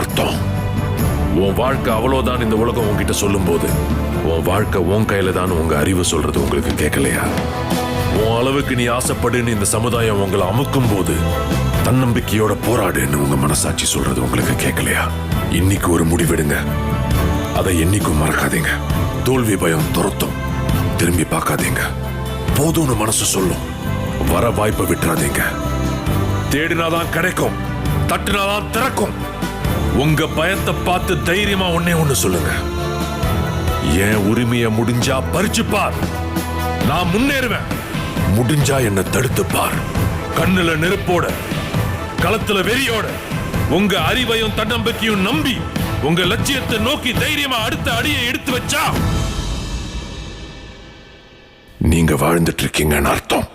அர்த்தம். உன் வாழ்க்கை அவ்வளவுதான் இந்த உலகம் உன்கிட்ட சொல்லும் போது உன் வாழ்க்கை உன் கையில தான் உங்க அறிவு சொல்றது உங்களுக்கு கேட்கலையா? உன் அளவுக்கு நீ ஆசைப்படுன்னு இந்த சமுதாயம் உங்களை அமுக்கும் போது தன்னம்பிக்கையோட போராடுன்னு உங்க மனசாட்சி சொல்றது உங்களுக்கு கேட்கலையா? இன்னைக்கு ஒரு முடிவெடுங்க. அதை என்னைக்கும் மறக்காதீங்க. தோல்வி பயம் துரத்தும், திரும்பி பார்க்காதீங்க. போதும்னு மனசு சொல்லும். வர வாய்ப்பை விட்டுறாதீங்க. தேடினாதான் கிடைக்கும், தட்டுனாதான் திறக்கும். உங்க பயத்தை பார்த்து தைரியமா ஒண்ணு சொல்லுங்க. என் உரிமையை முடிஞ்சா பறிச்சு பார், நான் முன்னேறுவேன். முடிஞ்சா என்ன தடுத்து பார். கண்ணுல நெருப்போட, களத்துல வெறியோட, உங்க அறிவையும் தன்னம்பிக்கையும் நம்பி உங்க லட்சியத்தை நோக்கி தைரியமா அடுத்த அடியை எடுத்து வச்சா நீங்க வாழ்ந்துட்டு இருக்கீங்கன்னு அர்த்தம்.